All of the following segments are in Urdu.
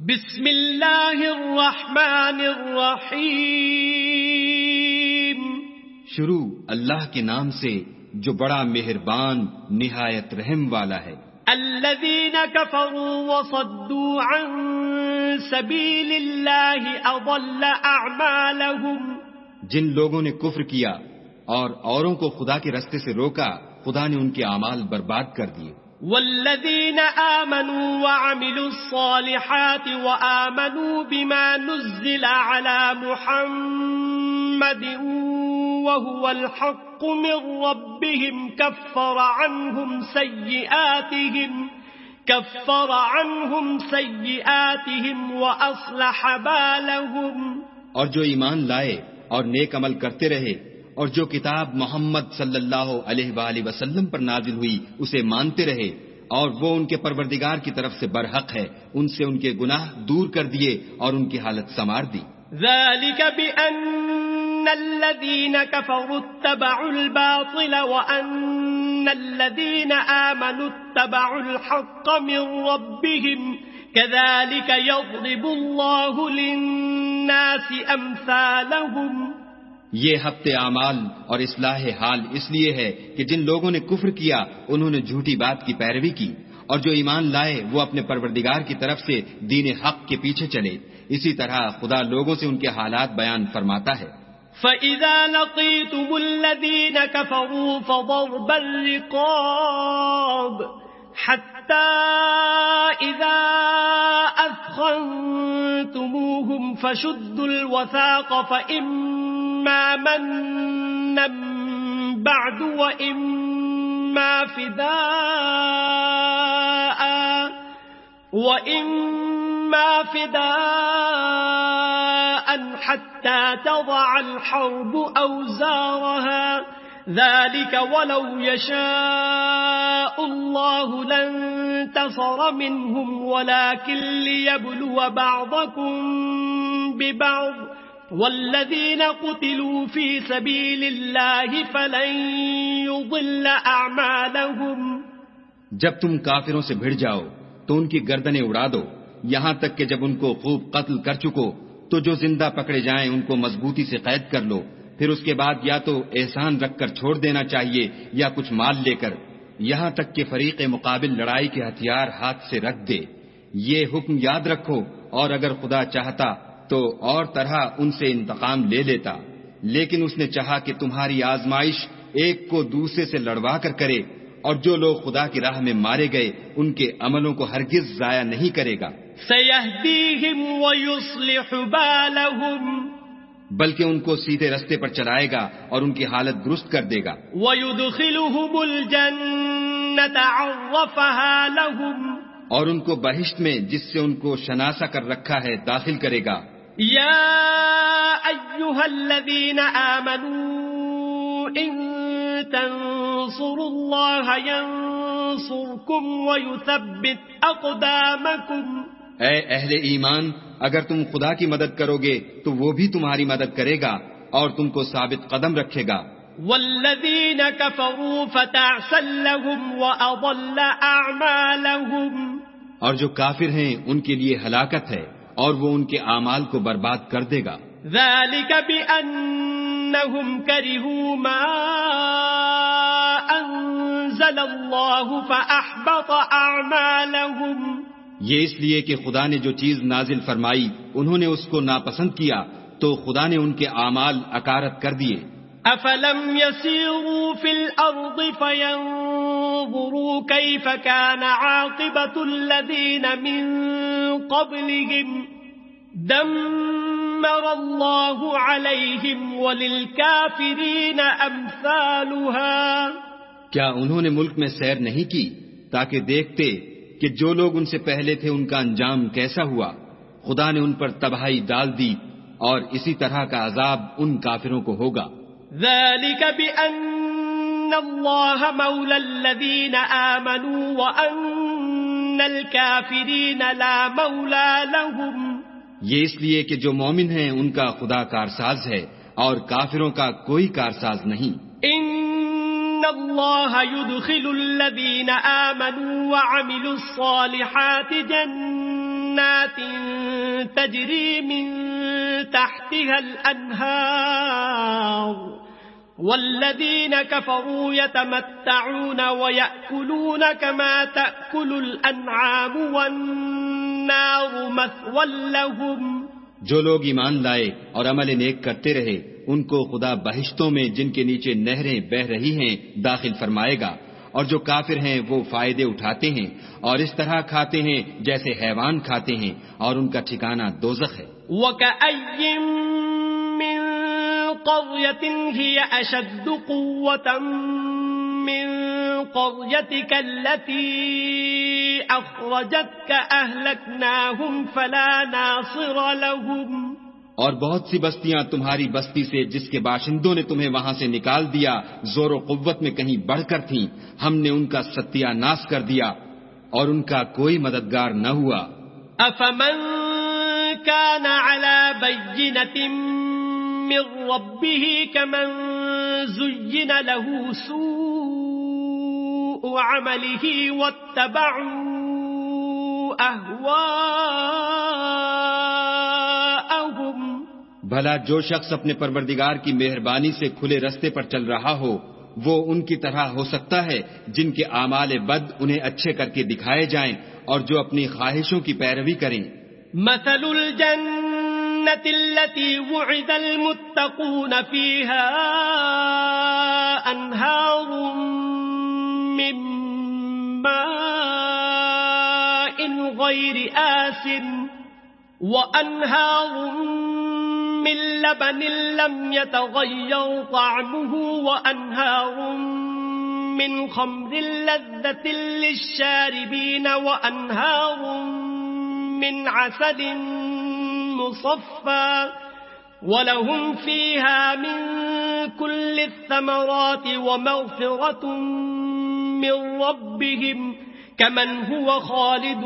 بسم اللہ الرحمن الرحیم. شروع اللہ کے نام سے جو بڑا مہربان نہایت رحم والا ہے. الذین کفروا وصدوا عن سبیل اللہ اضل اعمالهم. جن لوگوں نے کفر کیا اور اوروں کو خدا کے رستے سے روکا، خدا نے ان کے اعمال برباد کر دیے. والذین آمنوا وعملوا الصالحات وآمنوا بما نزل على محمد وهو الحق من ربهم كفر عنهم سيئاتهم وأصلح بالهم. اور جو ایمان لائے اور نیک عمل کرتے رہے اور جو کتاب محمد صلی اللہ علیہ وآلہ وسلم پر نازل ہوئی اسے مانتے رہے اور وہ ان کے پروردگار کی طرف سے برحق ہے، ان سے ان کے گناہ دور کر دیے اور ان کی حالت سنوار دی. ذلك بأن الذين كفروا اتبعوا الباطل وأن الذين آمنوا اتبعوا الحق من ربهم كذلك يضرب الله للناس أمثالهم. یہ ہفت اعمال اور اصلاح حال اس لیے ہے کہ جن لوگوں نے کفر کیا انہوں نے جھوٹی بات کی پیروی کی، اور جو ایمان لائے وہ اپنے پروردگار کی طرف سے دین حق کے پیچھے چلے. اسی طرح خدا لوگوں سے ان کے حالات بیان فرماتا ہے. فَإِذَا لَقِيتُمُ الَّذِينَ كَفَرُوا فَضَرْبَ الرِّقَابِ حَتَّى إِذَا أَثْخَنْتُمُوهُمْ فَشُدُّوا الْوَثَاقَ فَإِمَّا مَنًّا بَعْدُ وَإِمَّا فِدَاءً حَتَّى تَضَعَ الْحَرْبُ أَوْزَارَهَا. ذَلِكَ وَلَوْ يَشَاءُ اللَّهُ لَانتَصَرَ مِنْهُمْ وَلَكِنْ لِيَبْلُوَ بَعْضَكُمْ بِبَعْضٍ وَالَّذِينَ قُتِلُوا فِي سَبِيلِ اللَّهِ فَلَنْ يُضِلَّ أَعْمَالَهُمْ. جب تم کافروں سے بھڑ جاؤ تو ان کی گردنیں اڑا دو، یہاں تک کہ جب ان کو خوب قتل کر چکو تو جو زندہ پکڑے جائیں ان کو مضبوطی سے قید کر لو. پھر اس کے بعد یا تو احسان رکھ کر چھوڑ دینا چاہیے یا کچھ مال لے کر، یہاں تک کہ فریق مقابل لڑائی کے ہتھیار ہاتھ سے رکھ دے. یہ حکم یاد رکھو، اور اگر خدا چاہتا تو اور طرح ان سے انتقام لے لیتا، لیکن اس نے چاہا کہ تمہاری آزمائش ایک کو دوسرے سے لڑوا کر کرے، اور جو لوگ خدا کی راہ میں مارے گئے ان کے عملوں کو ہرگز ضائع نہیں کرے گا. سَيَهْدِيهِمْ وَيُصْلِحُ بَالَهُمْ. بلکہ ان کو سیدھے رستے پر چلائے گا اور ان کی حالت درست کر دے گا. وَيُدْخِلُهُمُ الْجَنَّةَ عَرَّفَهَا لَهُمْ. اور ان کو بہشت میں جس سے ان کو شناسا کر رکھا ہے داخل کرے گا. یا ایھا الذین آمنوا ان تنصروا اللہ ینصرکم ویثبت اقدامکم. اے اہل ایمان، اگر تم خدا کی مدد کرو گے تو وہ بھی تمہاری مدد کرے گا اور تم کو ثابت قدم رکھے گا. والذین کفروا فتعسا لهم واضل اعمالهم. اور جو کافر ہیں ان کے لیے ہلاکت ہے اور وہ ان کے اعمال کو برباد کر دے گا. ذلك بأنهم كرهوا ما أنزل الله فأحبط أعمالهم. یہ اس لیے کہ خدا نے جو چیز نازل فرمائی انہوں نے اس کو ناپسند کیا تو خدا نے ان کے اعمال اکارت کر دیے. افلم يسيروا في الارض فينظروا كيف كان عاقبة الذين من قبلهم دمر الله عليهم وللكافرين امثالها. کیا انہوں نے ملک میں سیر نہیں کی تاکہ دیکھتے کہ جو لوگ ان سے پہلے تھے ان کا انجام کیسا ہوا؟ خدا نے ان پر تباہی ڈال دی اور اسی طرح کا عذاب ان کافروں کو ہوگا. ذلك بأن الله مولى الذين آمنوا وأن الكافرين لا مولى لهم. یہ اس لیے کہ جو مومن ہیں ان کا خدا کارساز ہے اور کافروں کا کوئی کارساز نہیں. ان اللہ يدخل الذين آمنوا وعملوا الصالحات جنات تجري من تحتها الأنهار والذين كفروا يتمتعون ويأكلون كما تأكل الأنعام والنار مثوى لهم. جو لوگ ایمان لائے اور عمل نیک کرتے رہے ان کو خدا بہشتوں میں جن کے نیچے نہریں بہہ رہی ہیں داخل فرمائے گا، اور جو کافر ہیں وہ فائدے اٹھاتے ہیں اور اس طرح کھاتے ہیں جیسے حیوان کھاتے ہیں، اور ان کا ٹھکانہ دوزخ ہے. وَكَأَيٍّن مِّن قَرْيَةٍ هِيَ أَشَدُّ قُوَّةً مِّن قَرْيَتِكَ الَّتِي أَخْرَجَتْكَ أَهْلَكْنَاهُمْ فَلَا نَاصِرَ لَهُمْ. اور بہت سی بستیاں تمہاری بستی سے جس کے باشندوں نے تمہیں وہاں سے نکال دیا زور و قوت میں کہیں بڑھ کر تھیں، ہم نے ان کا ستیہ ناش کر دیا اور ان کا کوئی مددگار نہ ہوا. أَفَمَن كَانَ عَلَى بَيِّنَةٍ مِّن رَّبِّهِ كَمَن زُيِّنَ لَهُ سُوءُ عَمَلِهِ وَاتَّبَعُوا أَهْوَاءَهُمْ. بھلا جو شخص اپنے پروردگار کی مہربانی سے کھلے رستے پر چل رہا ہو وہ ان کی طرح ہو سکتا ہے جن کے اعمال بد انہیں اچھے کر کے دکھائے جائیں اور جو اپنی خواہشوں کی پیروی کریں. مثل الجنة التي وعد المتقون فيها أنهار من ماء غير آسن وأنهار من لبن لم يتغير طعمه وأنهار من خمر لذة للشاربين وأنهار من عسل مصفى ولهم فيها من كل الثمرات ومغفرة من ربهم كمن هو خالد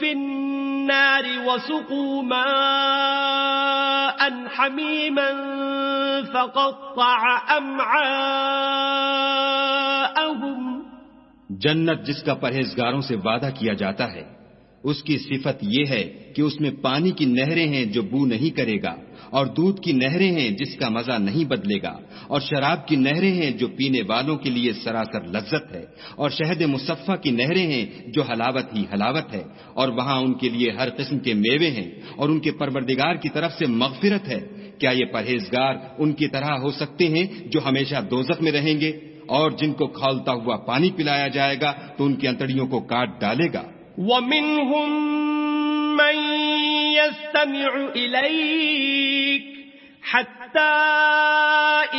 في النار وسقوا ماء حميما فقطع أمعاءهم. جنت جس کا پرہیزگاروں سے وعدہ کیا جاتا ہے اس کی صفت یہ ہے کہ اس میں پانی کی نہریں ہیں جو بو نہیں کرے گا، اور دودھ کی نہریں ہیں جس کا مزہ نہیں بدلے گا، اور شراب کی نہریں ہیں جو پینے والوں کے لیے سراسر لذت ہے، اور شہد مصفہ کی نہریں ہیں جو حلاوت ہی حلاوت ہے، اور وہاں ان کے لیے ہر قسم کے میوے ہیں اور ان کے پروردگار کی طرف سے مغفرت ہے. کیا یہ پرہیزگار ان کی طرح ہو سکتے ہیں جو ہمیشہ دوزخ میں رہیں گے اور جن کو کھولتا ہوا پانی پلایا جائے گا تو ان کی انتڑیوں کو کاٹ ڈالے گا. وَمِنْهُمْ مَنْ يَسْتَمِعُ إِلَيْكَ حَتَّى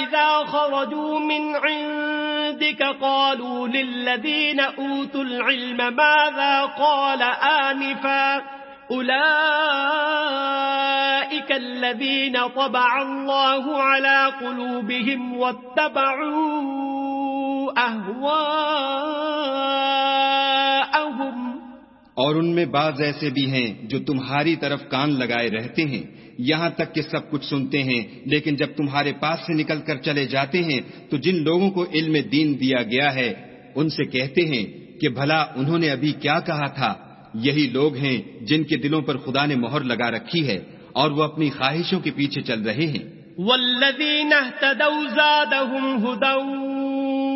إِذَا خَرَجُوا مِنْ عِنْدِكَ قَالُوا لِلَّذِينَ أُوتُوا الْعِلْمَ مَاذَا قَالَ آنِفًا أُولَئِكَ الَّذِينَ طَبَعَ اللَّهُ عَلَى قُلُوبِهِمْ وَاتَّبَعُوا أَهْوَاءَهُمْ. اور ان میں بعض ایسے بھی ہیں جو تمہاری طرف کان لگائے رہتے ہیں یہاں تک کہ سب کچھ سنتے ہیں، لیکن جب تمہارے پاس سے نکل کر چلے جاتے ہیں تو جن لوگوں کو علم دین دیا گیا ہے ان سے کہتے ہیں کہ بھلا انہوں نے ابھی کیا کہا تھا. یہی لوگ ہیں جن کے دلوں پر خدا نے مہر لگا رکھی ہے اور وہ اپنی خواہشوں کے پیچھے چل رہے ہیں. والذین اہتدوا زادهم هدى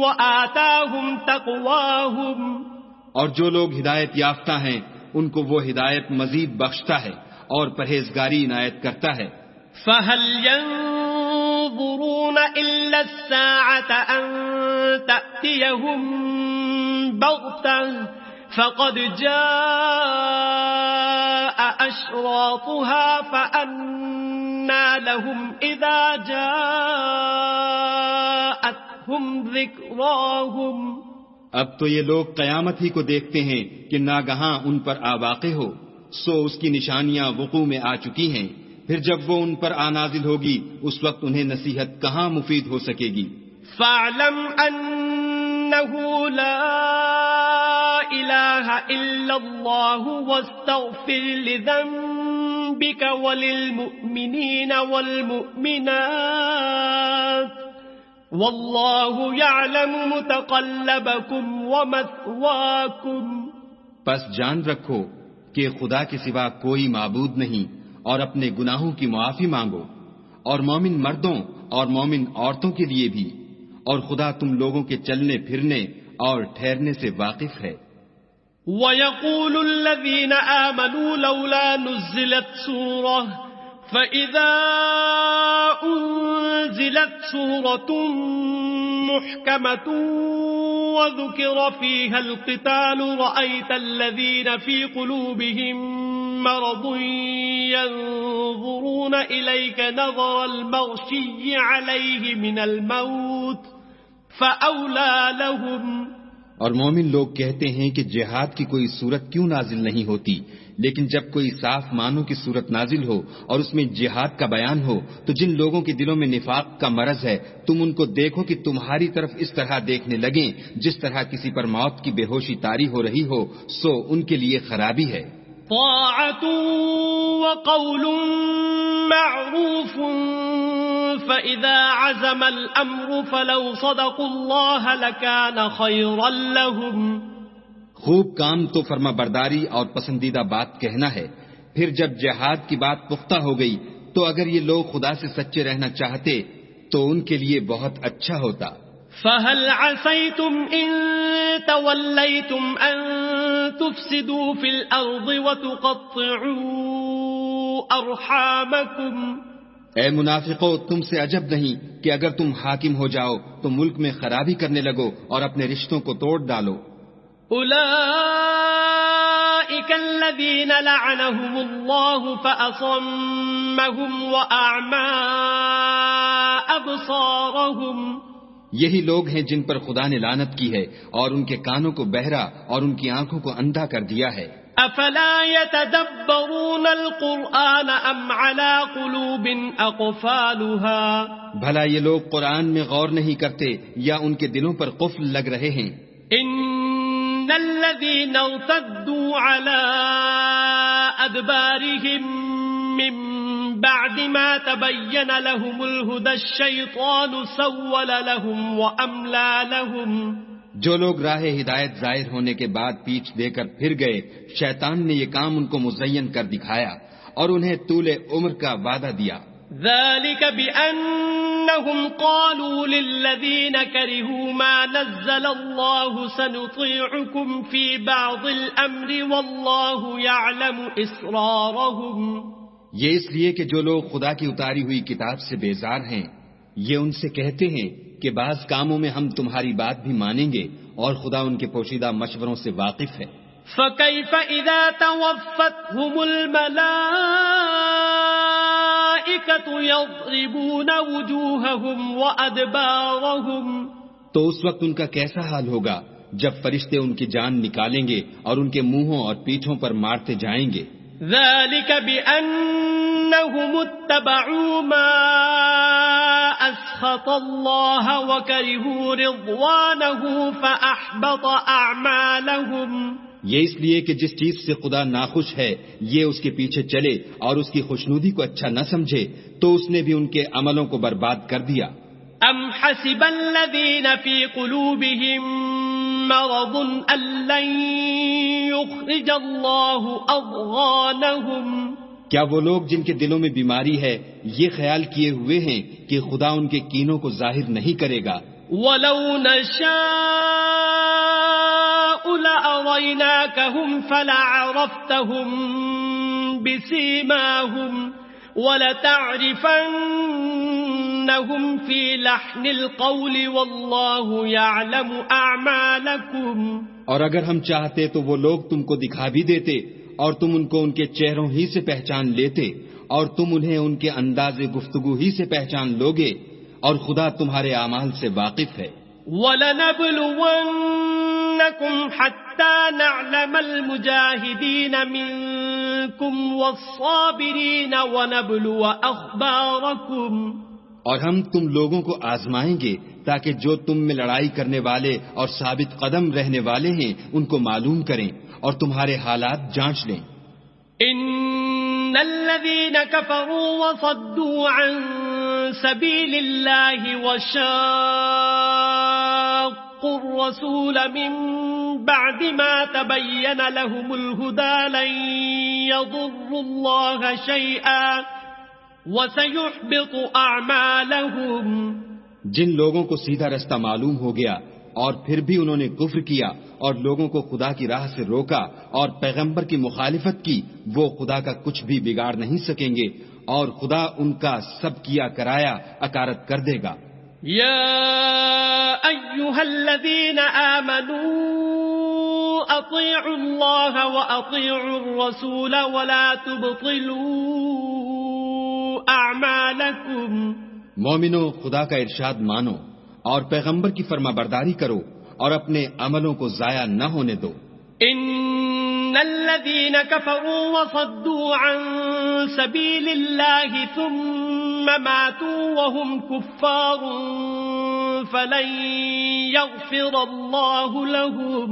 وآتاهم تقواهم. اور جو لوگ ہدایت یافتہ ہیں ان کو وہ ہدایت مزید بخشتا ہے اور پرہیزگاری عنایت کرتا ہے. فَهَلْ يَنظُرُونَ إِلَّا السَّاعَةَ أَن تَأْتِيَهُم بَغْتَةً فَقَدْ جَاءَ أَشْرَاطُهَا فَأَنَّىٰ لَهُمْ إِذَا جَاءَتْهُمْ ذِكْرَاهُمْ. اب تو یہ لوگ قیامت ہی کو دیکھتے ہیں کہ ناگہاں ان پر آ واقع ہو، سو اس کی نشانیاں وقوع میں آ چکی ہیں، پھر جب وہ ان پر آ نازل ہوگی اس وقت انہیں نصیحت کہاں مفید ہو سکے گی. فَاعْلَمْ أَنَّهُ لَا إِلَٰهَ إِلَّا اللَّهُ وَاسْتَغْفِرْ لِذَنبِكَ وَلِلْمُؤْمِنِينَ وَالْمُؤْمِنَاتِ وَاللَّهُ يَعْلَمُ مُتَقَلَّبَكُمْ وَمَثْوَاكُمْ. پس جان رکھو کہ خدا کے سوا کوئی معبود نہیں اور اپنے گناہوں کی معافی مانگو، اور مومن مردوں اور مومن عورتوں کے لیے بھی، اور خدا تم لوگوں کے چلنے پھرنے اور ٹھہرنے سے واقف ہے۔ وَيَقُولُ الَّذِينَ آمَنُوا لَوْلَا نُزِّلَتْ سُورَةٌ فَإِذَا أُنزِلَتْ سُورَةٌ مُحْكَمَةٌ وَذُكِرَ فِيهَا الْقِتَالُ رَأَيْتَ الَّذِينَ فِي قُلُوبِهِم مَّرَضٌ يَنظُرُونَ إِلَيْكَ نَظَرَ الْمَغْشِيِّ عَلَيْهِ مِنَ الْمَوْتِ فَأَوْلَى لَهُمْ۔ اور مومن لوگ کہتے ہیں کہ جہاد کی کوئی صورت کیوں نازل نہیں ہوتی، لیکن جب کوئی صاف معنوں کی صورت نازل ہو اور اس میں جہاد کا بیان ہو تو جن لوگوں کے دلوں میں نفاق کا مرض ہے تم ان کو دیکھو کہ تمہاری طرف اس طرح دیکھنے لگیں جس طرح کسی پر موت کی بے ہوشی طاری ہو رہی ہو، سو ان کے لیے خرابی ہے۔ طاعة وقول معروف فإذا عزم الأمر فلو صدقوا الله لكان خيرا لهم۔ خوب کام تو فرما برداری اور پسندیدہ بات کہنا ہے، پھر جب جہاد کی بات پختہ ہو گئی تو اگر یہ لوگ خدا سے سچے رہنا چاہتے تو ان کے لیے بہت اچھا ہوتا۔ فهل عسيتم إن توليتم أن تفسدوا في الأرض وتقطعوا أرحامكم۔ اے منافقو، تم سے عجب نہیں کہ اگر تم حاکم ہو جاؤ تو ملک میں خرابی کرنے لگو اور اپنے رشتوں کو توڑ ڈالو۔ أولئك الذين لعنهم الله فأصمهم وأعمى أبصارهم۔ یہی لوگ ہیں جن پر خدا نے لعنت کی ہے اور ان کے کانوں کو بہرا اور ان کی آنکھوں کو اندھا کر دیا ہے۔ افلا يتدبرون القرآن ام على قلوب اقفالها۔ بھلا یہ لوگ قرآن میں غور نہیں کرتے یا ان کے دلوں پر قفل لگ رہے ہیں؟ ان الذين ارتدوا على ادبارهم من بعد ما تبين لهم الهدى الشيطان سول لهم واملى لهم۔ جو لوگ راہ ہدایت ظاہر ہونے کے بعد پیچھ دے کر پھر گئے، شیطان نے یہ کام ان کو مزین کر دکھایا اور انہیں طول عمر کا وعدہ دیا۔ ذلك بأنهم قالوا للذين كرهوا ما نزل الله سنطيعكم في بعض الأمر والله يعلم إسرارهم۔ یہ اس لیے کہ جو لوگ خدا کی اتاری ہوئی کتاب سے بیزار ہیں، یہ ان سے کہتے ہیں کہ بعض کاموں میں ہم تمہاری بات بھی مانیں گے اور خدا ان کے پوشیدہ مشوروں سے واقف ہے۔ فَكَيْفَ إِذَا تَوَفَّتْهُمُ الْمَلَائِكَةُ يَضْرِبُونَ وُجُوهَهُمْ وَأَدْبَارَهُمْ۔ تو اس وقت ان کا کیسا حال ہوگا جب فرشتے ان کی جان نکالیں گے اور ان کے منہوں اور پیٹھوں پر مارتے جائیں گے۔ ذَلِكَ بِأَنَّهُمُ اتَّبَعُوا مَا أَسْخَطَ اللَّهَ وَكَرِهُوا رِضْوَانَهُ فَأَحْبَطَ أَعْمَالَهُمْ۔ یہ اس لیے کہ جس چیز سے خدا ناخوش ہے یہ اس کے پیچھے چلے اور اس کی خوشنودی کو اچھا نہ سمجھے تو اس نے بھی ان کے عملوں کو برباد کر دیا۔ ام حسب الذین فی قلوبهم مرض ان لن یخرج اللہ اضغانهم۔ کیا وہ لوگ جن کے دلوں میں بیماری ہے یہ خیال کیے ہوئے ہیں کہ خدا ان کے کینوں کو ظاہر نہیں کرے گا؟ وَلَوْ نَشَاءُ لَأَرَيْنَاكَهُمْ فَلَعَرَفْتَهُمْ بِسِيمَاهُمْ وَلَتَعْرِفَنَّهُمْ فِي لَحْنِ الْقَوْلِ وَاللَّهُ يَعْلَمُ أَعْمَالَكُمْ۔ اور اگر ہم چاہتے تو وہ لوگ تم کو دکھا بھی دیتے اور تم ان کو ان کے چہروں ہی سے پہچان لیتے اور تم انہیں ان کے انداز گفتگو ہی سے پہچان لوگے، اور خدا تمہارے اعمال سے واقف ہے۔ وَلَنَبْلُوَنَّكُمْ حَتَّى نَعْلَمَ الْمُجَاهِدِينَ مِنكُمْ وَالصَّابِرِينَ وَنَبْلُوَ أَخْبَارَكُمْ۔ اور ہم تم لوگوں کو آزمائیں گے تاکہ جو تم میں لڑائی کرنے والے اور ثابت قدم رہنے والے ہیں ان کو معلوم کریں اور تمہارے حالات جانچ لیں۔ ان الذين كفروا وصدوا عن سبيل الله وشاقوا الرسول من بعد ما تبين لهم الهدى لن يضروا الله شيئا وسيحبط أعمالهم. جن لوگوں کو سیدھا رستہ معلوم ہو گیا اور پھر بھی انہوں نے کفر کیا اور لوگوں کو خدا کی راہ سے روکا اور پیغمبر کی مخالفت کی، وہ خدا کا کچھ بھی بگاڑ نہیں سکیں گے اور خدا ان کا سب کیا کرایا اکارت کر دے گا. يا أيها الذين آمنوا أطيعوا الله وأطيعوا الرسول ولا تبطلوا أعمالكم. مومنو، خدا کا ارشاد مانو اور پیغمبر کی فرما برداری کرو اور اپنے عملوں کو ضائع نہ ہونے دو. ان الذين كفروا وصدوا عن سبيل الله ثم ماتوا وهم كفار فلن يغفر الله لهم.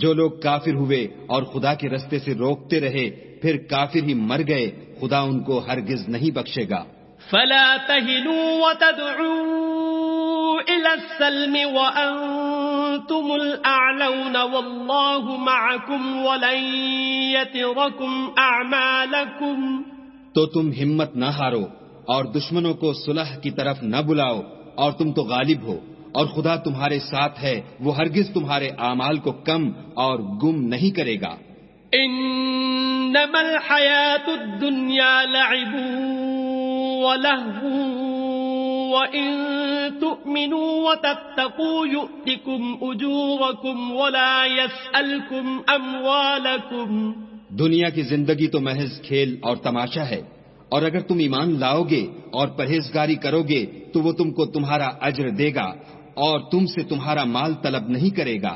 جو لوگ کافر ہوئے اور خدا کے رستے سے روکتے رہے پھر کافر ہی مر گئے، خدا ان کو ہرگز نہیں بخشے گا. فلا تهنوا وتدعوا إلى السلم وأنتم الأعلون والله معكم ولن يتركم أعمالكم. تو تم ہمت نہ ہارو اور دشمنوں کو صلح کی طرف نہ بلاؤ اور تم تو غالب ہو اور خدا تمہارے ساتھ ہے، وہ ہرگز تمہارے اعمال کو کم اور گم نہیں کرے گا. انما الحیاة الدنیا لعب وَلَهْوٌ وَإِن تُؤْمِنُوا وَتَتَّقُوا يُؤْتِكُمْ أُجُورَكُمْ وَلَا يَسْأَلْكُمْ أَمْوَالَكُمْ. دنیا کی زندگی تو محض کھیل اور تماشا ہے، اور اگر تم ایمان لاؤ گے اور پرہیزگاری کرو گے تو وہ تم کو تمہارا اجر دے گا اور تم سے تمہارا مال طلب نہیں کرے گا.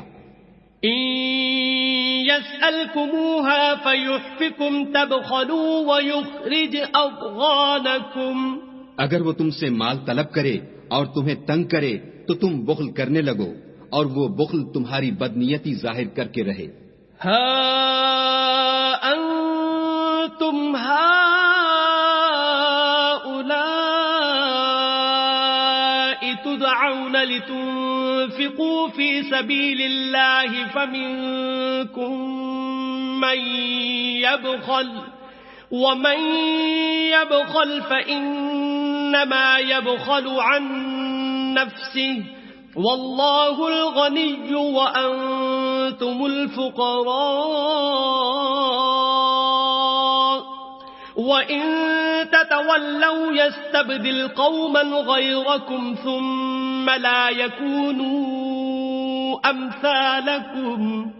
يَسْأَلْكُمُوهَا فَيُحْفِكُمْ تَبْخَلُوا وَيُخْرِجْ أَضْغَانَكُمْ. اگر وہ تم سے مال طلب کرے اور تمہیں تنگ کرے تو تم بخل کرنے لگو اور وہ بخل تمہاری بدنیتی ظاہر کر کے رہے. ہا انتم هؤلاء تدعون لتنفقوا في سبيل الله فمنكم من يبخل ومن يبخل فإنما يبخل عن نفسه والله الغني وأنتم الفقراء وإن تتولوا يستبدل قوما غيركم ثم لا يكونوا أمثالكم.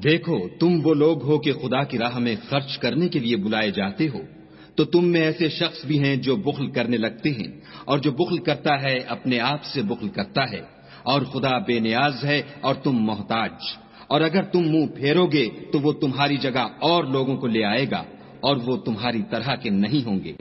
دیکھو، تم وہ لوگ ہو کہ خدا کی راہ میں خرچ کرنے کے لیے بلائے جاتے ہو، تو تم میں ایسے شخص بھی ہیں جو بخل کرنے لگتے ہیں، اور جو بخل کرتا ہے اپنے آپ سے بخل کرتا ہے، اور خدا بے نیاز ہے اور تم محتاج. اور اگر تم منہ پھیرو گے تو وہ تمہاری جگہ اور لوگوں کو لے آئے گا اور وہ تمہاری طرح کے نہیں ہوں گے.